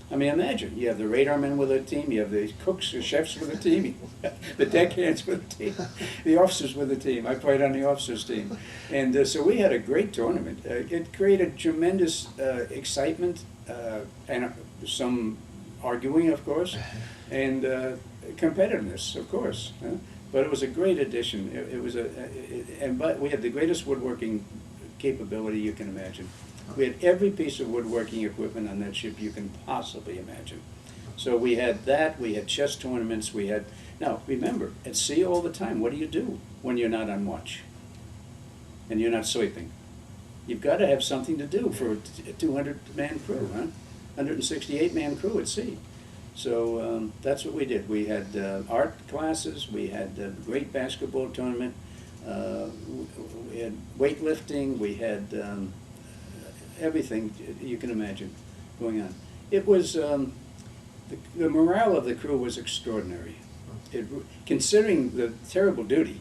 I mean, imagine, you have the radar men with a team, you have the cooks or chefs with a team, the deckhands with a team, the officers with a team. I played on the officers team. And so we had a great tournament. It created tremendous excitement and some arguing, of course, and competitiveness, of course. But it was a great addition. But we had the greatest woodworking capability you can imagine. We had every piece of woodworking equipment on that ship you can possibly imagine. So we had that, we had chess tournaments, now remember, at sea all the time, what do you do when you're not on watch? And you're not sleeping? You've got to have something to do for a 200-man crew, huh? 168-man crew at sea. So that's what we did. We had art classes, we had a great basketball tournament, we had weightlifting, we had everything you can imagine going on. It was, the morale of the crew was extraordinary. Considering the terrible duty,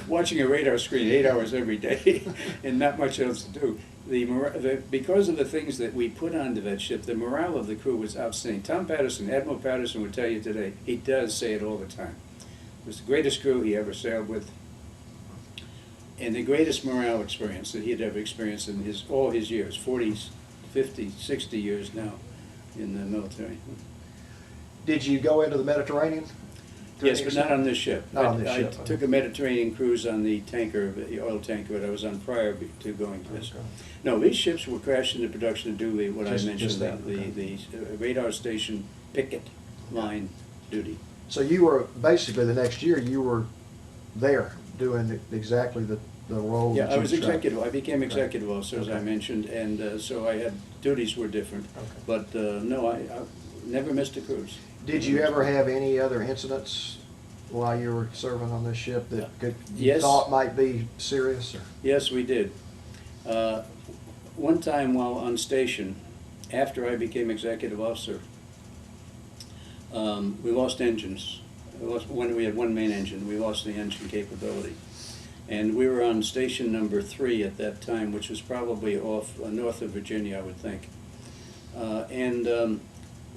watching a radar screen 8 hours every day and not much else to do, because of the things that we put onto that ship, the morale of the crew was outstanding. Tom Patterson, Admiral Patterson would tell you today, he does say it all the time. It was the greatest crew he ever sailed with, and the greatest morale experience that he had ever experienced in all his years, 40, 50, 60 years now in the military. Did you go into the Mediterranean? Yes, but not on this ship. Not on this I ship. took a Mediterranean cruise on the tanker, the oil tanker that I was on prior to going to this. Okay. No, these ships were crashed into production to do what Just I mentioned, that, the radar station picket line duty. So you were, basically the next year, you were there doing exactly the role Yeah, that I you was described. executive. I became executive officer, as I Okay. mentioned, and so I had, duties were different. Okay. But no, I never missed a cruise. Did you ever have any other incidents while you were serving on this ship that you Yes. thought might be serious? Or? Yes, we did. One time while on station, after I became executive officer, we lost engines. We had one main engine. We lost the engine capability. And we were on station number 3 at that time, which was probably off north of Virginia, I would think. and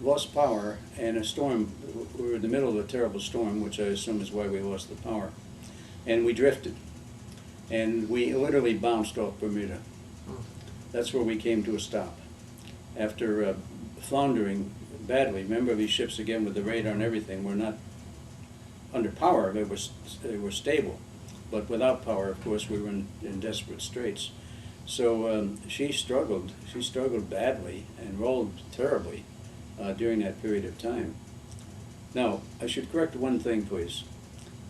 lost power, and a storm. We were in the middle of a terrible storm, which I assume is why we lost the power. And we drifted. And we literally bounced off Bermuda. That's where we came to a stop. After floundering badly. Remember, these ships, again, with the radar and everything, were not under power. They were stable. But without power, of course, we were in desperate straits. So she struggled badly and rolled terribly during that period of time. Now, I should correct one thing, please.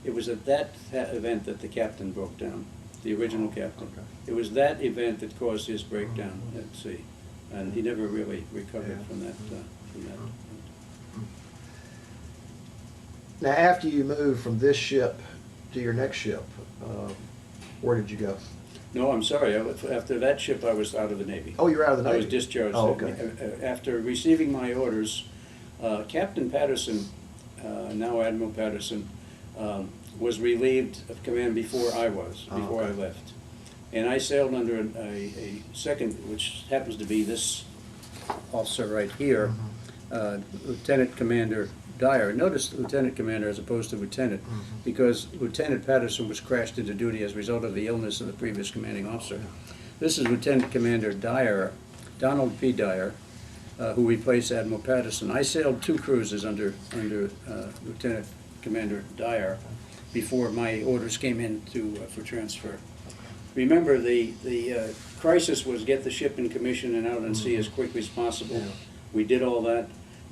It was at that event that the captain broke down, the original captain. Okay. It was that event that caused his breakdown at sea, and he never really recovered from that. Now, after you moved from this ship to your next ship, where did you go? No, I'm sorry. After that ship, I was out of the Navy. Oh, you were out of the Navy? I was discharged. Oh, okay. After receiving my orders, Captain Patterson, now Admiral Patterson, was relieved of command before I was, before I left. And I sailed under a second, which happens to be this officer right here, Lieutenant Commander Dyer. Notice Lieutenant Commander as opposed to Lieutenant, because Lieutenant Patterson was crashed into duty as a result of the illness of the previous commanding officer. This is Lieutenant Commander Dyer, Donald P. Dyer, who replaced Admiral Patterson. I sailed 2 cruises under Lieutenant Commander Dyer before my orders came in for transfer. Remember, the crisis was get the ship in commission and out on sea as quickly as possible. Yeah. We did all that.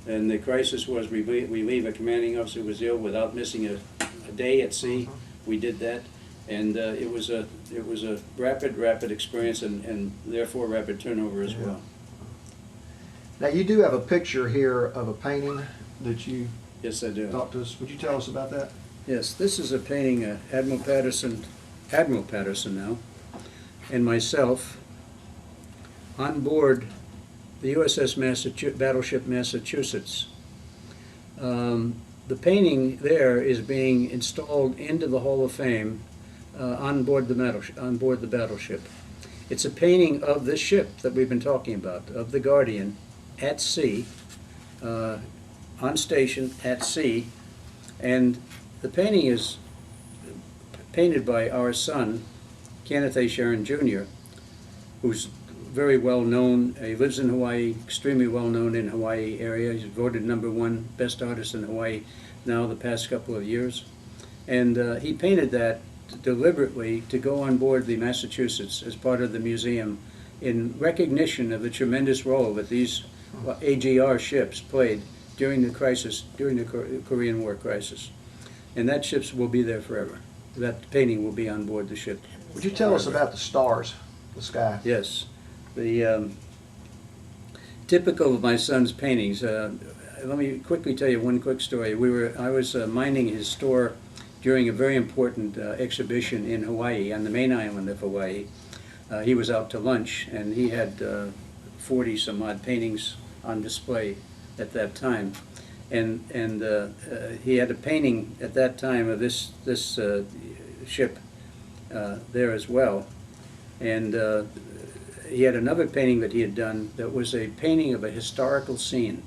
And the crisis was relieve a commanding officer who was ill without missing a day at sea. We did that, and it was a rapid experience, and therefore rapid turnover as well. Now, you do have a picture here of a painting that you Yes, I do. talked to us. Would you tell us about that? Yes, this is a painting Admiral Patterson now, and myself on board the USS Battleship Massachusetts. The painting there is being installed into the Hall of Fame on board the battleship. It's a painting of this ship that we've been talking about, of the Guardian, at sea, on station at sea, and the painting is painted by our son, Kenneth A. Charon Jr., who's very well known. He lives in Hawaii, extremely well known in Hawaii area. He's voted #1 best artist in Hawaii now the past couple of years. And he painted that deliberately to go on board the Massachusetts as part of the museum in recognition of the tremendous role that these AGR ships played during the crisis, during the Korean War crisis. And that ship will be there forever. That painting will be on board the ship. Would you tell us about the stars, the sky? Yes. The typical of my son's paintings. Let me quickly tell you one quick story. I was minding his store during a very important exhibition in Hawaii, on the main island of Hawaii. He was out to lunch, and he had 40 some odd paintings on display at that time, and he had a painting at that time of this ship there as well, and he had another painting that he had done that was a painting of a historical scene.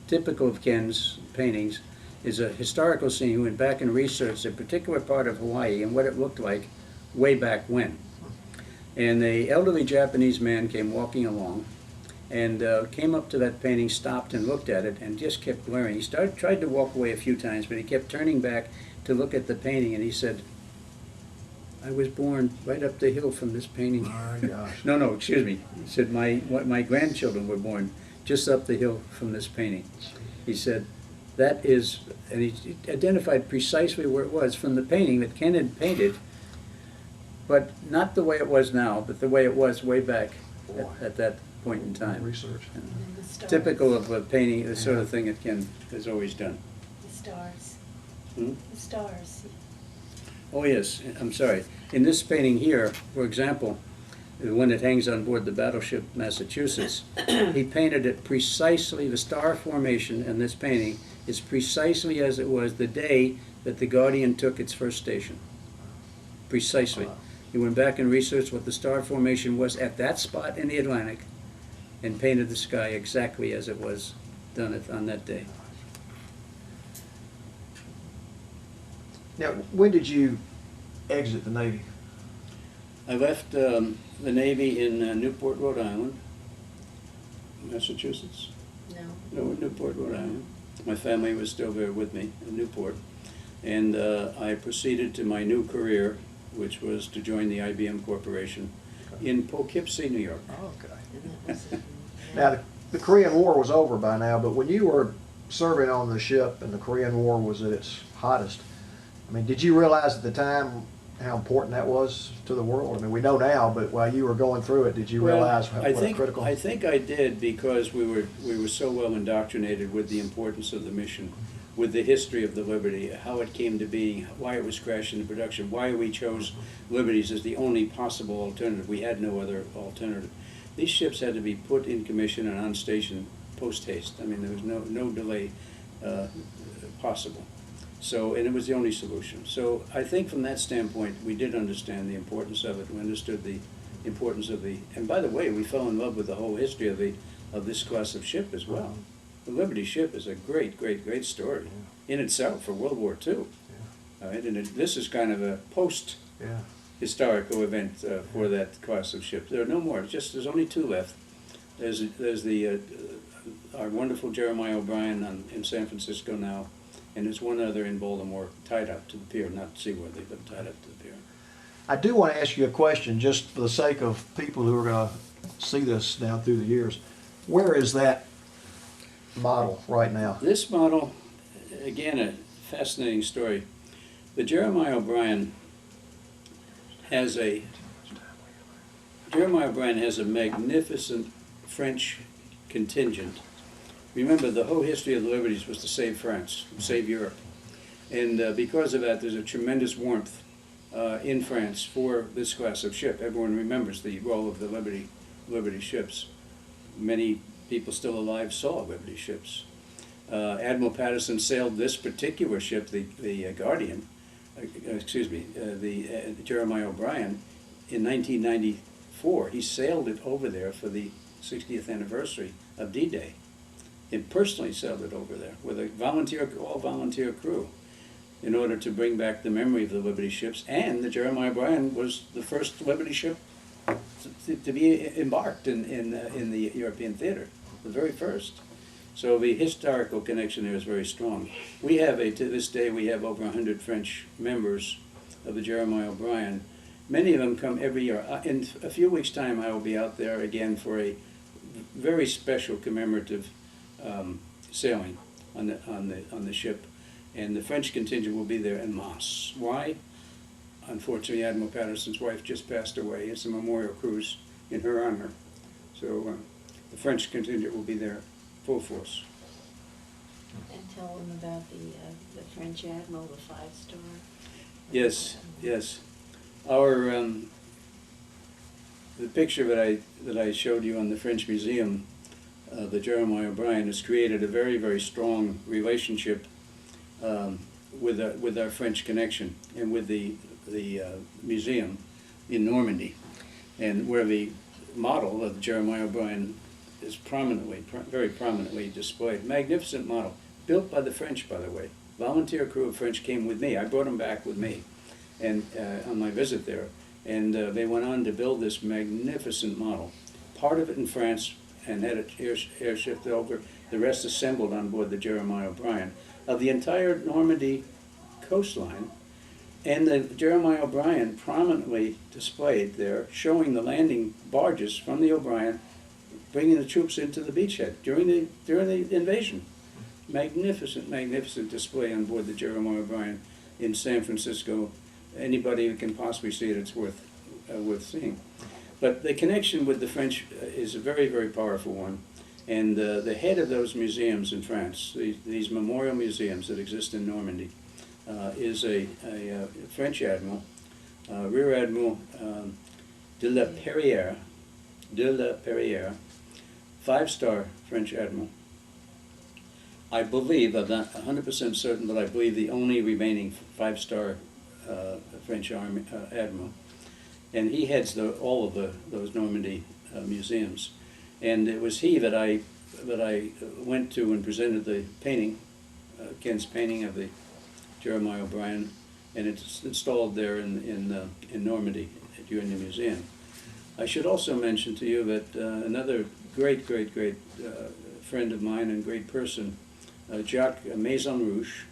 Typical of Ken's paintings is a historical scene. He went back and researched a particular part of Hawaii and what it looked like way back when. And an elderly Japanese man came walking along and came up to that painting, stopped and looked at it, and just kept glaring. He tried to walk away a few times, but he kept turning back to look at the painting, and he said, "I was born right up the hill from this painting." Oh my gosh. No, excuse me. He said, my grandchildren were born just up the hill from this painting. He said, that is, and he identified precisely where it was from the painting that Ken had painted, but not the way it was now, but the way it was way back at that point in time. Research. Typical of a painting, the sort of thing that Ken has always done. The stars. Hmm? The stars. Oh yes, I'm sorry. In this painting here, for example, the one that hangs on board the battleship Massachusetts, he painted it precisely, the star formation in this painting is precisely as it was the day that the Guardian took its first station. Precisely. He went back and researched what the star formation was at that spot in the Atlantic and painted the sky exactly as it was done on that day. Now, when did you exit the Navy? I left the Navy in Newport, Rhode Island, Massachusetts. No. No, Newport, Rhode Island. My family was still there with me in Newport. And I proceeded to my new career, which was to join the IBM Corporation in Poughkeepsie, New York. Oh, okay. And that was in, Now, the Korean War was over by now, but when you were serving on the ship and the Korean War was at its hottest, I mean, did you realize at the time how important that was to the world? I mean, we know now, but while you were going through it, did you realize Well, what critical? I think I did, because we were so well indoctrinated with the importance of the mission, with the history of the Liberty, how it came to be, why it was crashed into production, why we chose Liberties as the only possible alternative. We had no other alternative. These ships had to be put in commission and on station post haste. I mean, there was no delay possible. So, and it was the only solution. So I think from that standpoint, we did understand the importance of it. We understood the importance of the, and by the way, we fell in love with the whole history of this class of ship as well. The Liberty ship is a great, great, great story in itself for World War II. All right, and this is kind of a post-historical event for that class of ship. There are no more. There's only two left. There's the our wonderful Jeremiah O'Brien in San Francisco now, and there's one other in Baltimore tied up to the pier, not seaworthy, but tied up to the pier. I do want to ask you a question, just for the sake of people who are going to see this down through the years. Where is that model right now? This model, again, a fascinating story. The Jeremiah O'Brien has a magnificent French contingent. Remember, the whole history of the Liberties was to save France, save Europe. And because of that, there's a tremendous warmth in France for this class of ship. Everyone remembers the role of the Liberty ships. Many people still alive saw Liberty ships. Admiral Patterson sailed this particular ship, the Guardian, the Jeremiah O'Brien, in 1994. He sailed it over there for the 60th anniversary of D-Day. He personally sailed it over there with a all-volunteer crew in order to bring back the memory of the Liberty ships. And the Jeremiah O'Brien was the first Liberty ship to be embarked in the European theater, the very first. So the historical connection there is very strong. We have to this day, we have over 100 French members of the Jeremiah O'Brien. Many of them come every year. In a few weeks' time, I will be out there again for a very special commemorative sailing on the ship, and the French contingent will be there en masse. Why? Unfortunately, Admiral Patterson's wife just passed away. It's a memorial cruise in her honor. So the French contingent will be there full force. and tell them about the French admiral, the 5-star. Yes, yes. Our the picture that I showed you on the French Museum, the Jeremiah O'Brien, has created a very, very strong relationship with our French connection and with the museum in Normandy, and where the model of Jeremiah O'Brien is very prominently displayed. Magnificent model, built by the French, by the way. Volunteer crew of French came with me. I brought them back with me, and on my visit there, and they went on to build this magnificent model. Part of it in France, and had it airshipped over. The rest assembled on board the Jeremiah O'Brien of the entire Normandy coastline. And the Jeremiah O'Brien prominently displayed there, showing the landing barges from the O'Brien, bringing the troops into the beachhead during the invasion. Magnificent, magnificent display on board the Jeremiah O'Brien in San Francisco. Anybody who can possibly see it, it's worth seeing. But the connection with the French is a very, very powerful one. And the head of those museums in France, these memorial museums that exist in Normandy, is a French admiral, Rear Admiral de la Perrière, 5-star French admiral. I believe, I'm not 100% certain, but I believe the only remaining 5-star French Army admiral. And he heads all of those Normandy museums. And it was he that I went to and presented the painting, Ken's painting of the Jeremiah O'Brien, and it's installed there in Normandy during the museum. I should also mention to you that another great friend of mine and great person, Jacques Maison Rouge,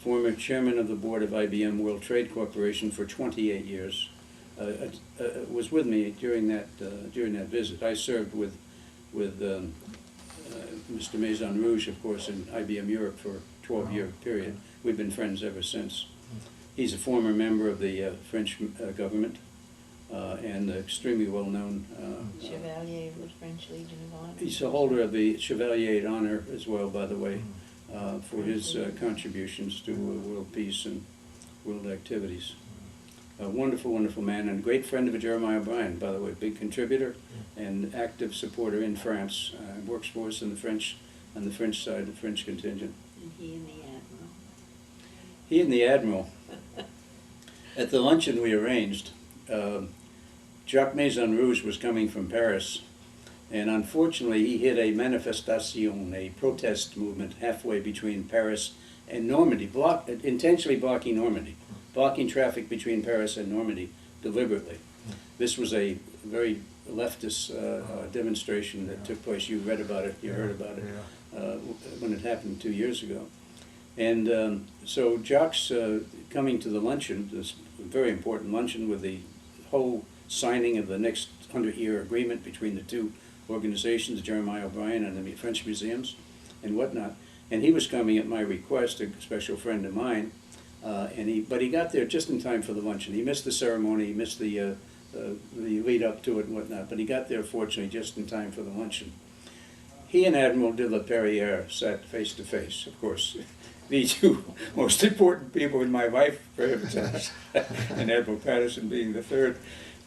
former chairman of the board of IBM World Trade Corporation for 28 years, was with me during that visit. I served with Mr. Maison Rouge, of course, in IBM Europe for a 12-year period. We've been friends ever since. He's a former member of the French government and extremely well-known. Chevalier of the French Legion of Honor. He's a holder of the Chevalier d'Honneur as well, by the way, for his contributions to world peace and world activities. A wonderful, wonderful man, and a great friend of Jeremiah O'Brien, by the way, big contributor and active supporter in France. Works for us in the French, on the French side, the French contingent. And he and the Admiral. He and the Admiral. At the luncheon we arranged, Jacques Maison Rouge was coming from Paris, and unfortunately he hit a manifestation, a protest movement halfway between Paris and Normandy, intentionally blocking Normandy, blocking traffic between Paris and Normandy deliberately. This was a very leftist demonstration that took place. You read about it, you heard about it when it happened 2 years ago. And so Jacques coming to the luncheon, this very important luncheon with the whole signing of the next 100-year agreement between the two organizations, Jeremiah O'Brien and the French museums and whatnot. And he was coming at my request, a special friend of mine, but he got there just in time for the luncheon. He missed the ceremony, he missed the lead up to it and whatnot, but he got there fortunately just in time for the luncheon. He and Admiral de la Perrière sat face to face, of course. The two most important people in my life, perhaps, and Admiral Patterson being the third.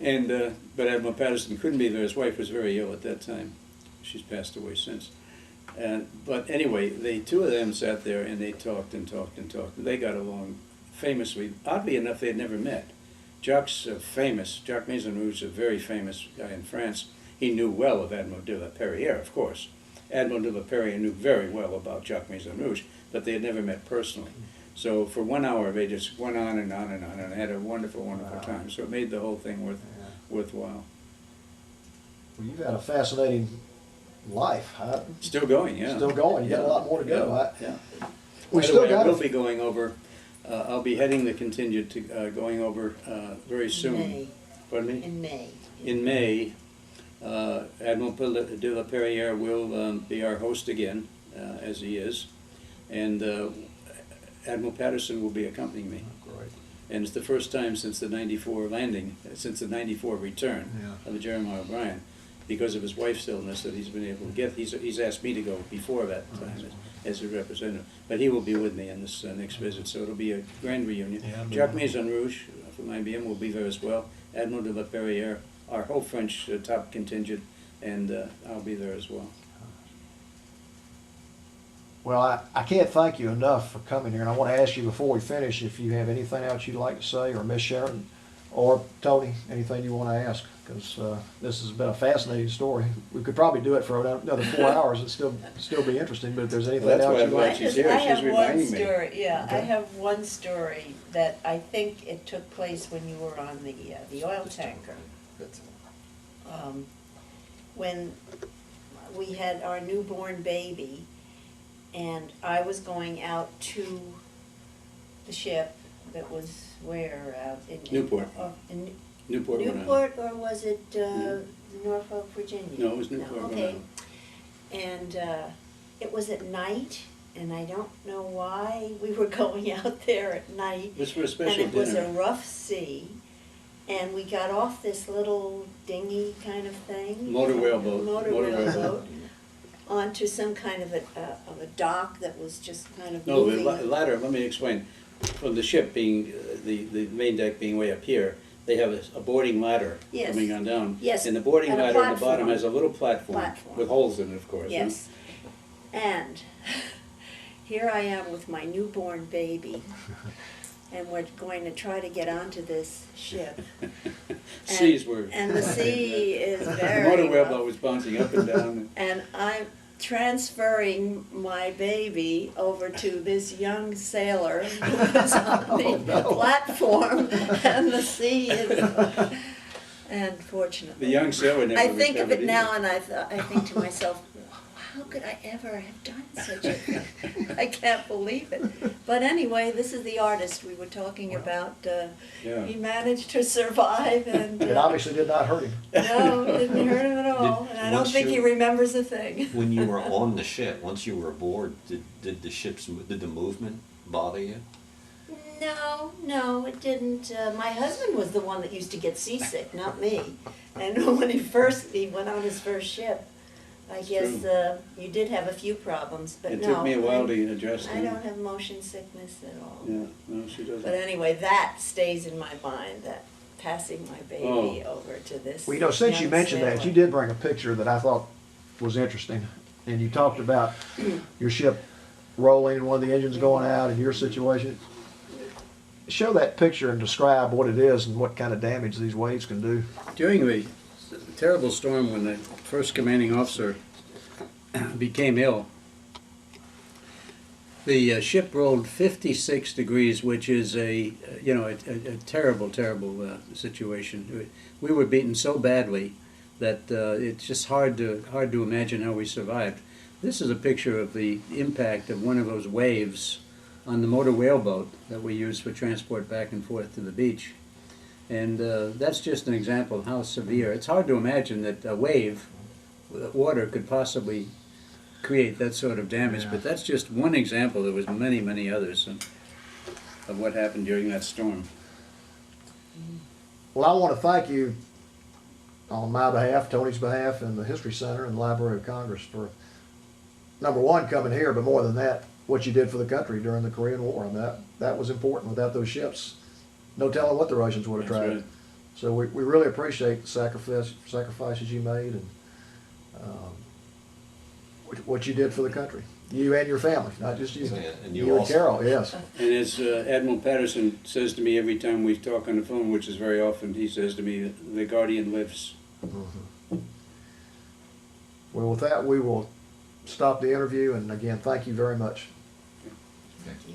And but Admiral Patterson couldn't be there. His wife was very ill at that time. She's passed away since. But anyway, the two of them sat there and they talked and talked and talked. They got along famously. Oddly enough, they had never met. Jacques Maison Rouge, a very famous guy in France. He knew well of Admiral de la Perrière, of course. Admiral de la Perrière knew very well about Jacques Maison Rouge, but they had never met personally. So for 1 hour, they just went on and on and on, and had a wonderful, wonderful time. So it made the whole thing worthwhile. Well, you've had a fascinating life. Still going, yeah. Still going. You got a lot more to go. Yeah. We By the still way, I got will be going over. I'll be heading the contingent to going over very soon. May. Pardon me? In May. In May, Admiral de la Perrière will be our host again, as he is, and Admiral Patterson will be accompanying me. Great. And it's the first time since the '94 landing, since the '94 return of the Jeremiah O'Brien, because of his wife's illness, that he's been able to get. He's asked me to go before that time as a representative, but he will be with me in this next visit, so it'll be a grand reunion. Jacques Maison Rouge from IBM will be there as well. Admiral de la Perrière, our whole French top contingent, and I'll be there as well. Well, I can't thank you enough for coming here, and I want to ask you before we finish if you have anything else you'd like to say, or Miss Sharon, or Tony, anything you want to ask, because this has been a fascinating story. We could probably do it for another 4 hours and still be interesting, but if there's anything else you'd like to say. I have one reminding me. story. Yeah, Okay. I have one story that I think it took place when you were on the oil tanker. When we had our newborn baby, and I was going out to the ship that was where in Newport. In Newport, Rhode Island. Newport, or was it Norfolk, Virginia? No, it was Newport, Rhode okay. Island. And it was at night, and I don't know why we were going out there at night. It was for a special And it was a dinner. rough sea, and we got off this little dinghy kind of thing. Motor whale boat. Motor Motor whale whale boat. Onto some kind of a dock that was just kind of No, moving. the ladder, let me explain. From the ship being, the main deck being way up here, they have a boarding ladder Yes. coming on down. Yes, And the boarding and a ladder at the bottom platform. has a little platform with holes in it, of course. Yes. And here I am with my newborn baby. and we're going to try to get onto this ship. Seas were. And the sea is The very motor rough. wheel was bouncing up and down. And I'm transferring my baby over to this young sailor who is on the platform, and the sea is, unfortunately. The young sailor never I think of recovered it now, either. and I think to myself, how could I ever have done such a thing? I can't believe it. But anyway, this is the artist we were talking about. Yeah. He managed to survive, and It obviously did not hurt him. no, it didn't hurt him at all. And I don't once think he you- remembers a thing. When you were on the ship, once you were aboard, did the movement bother you? No, it didn't. My husband was the one that used to get seasick, not me. And when he went on his first ship, I guess you did have a few problems, but It no. took me a while to adjust. I don't have motion sickness at all. Yeah, no, she doesn't. But anyway, that stays in my mind, that passing my baby Oh. over to this. Well, you know, since you young mentioned that, sailor. you did bring a picture that I thought was interesting. And you talked about your ship rolling and one of the engines going out and your situation. Show that picture and describe what it is and what kind of damage these waves can do. During the terrible storm when the first commanding officer became ill, the ship rolled 56 degrees, which is a terrible, terrible situation. We were beaten so badly that it's just hard to imagine how we survived. This is a picture of the impact of one of those waves on the motor whaleboat that we use for transport back and forth to the beach. And that's just an example of how severe. It's hard to imagine that a wave, water, could possibly create that sort of damage, but that's just one example. There was many, many others of what happened during that storm. Well, I want to thank you on my behalf, Tony's behalf, and the History Center and the Library of Congress for, number one, coming here, but more than that, what you did for the country during the Korean War. And that was important. Without those ships, no telling what the Russians would have That's tried. right. So we really appreciate the sacrifices you made and what you did for the country. You and your family, not just you. Yeah, and you you and also. Carol, yes. And as Admiral Patterson says to me every time we talk on the phone, which is very often, he says to me, "The Guardian lives." Well, with that, we will stop the interview. And again, thank you very much. Thank you.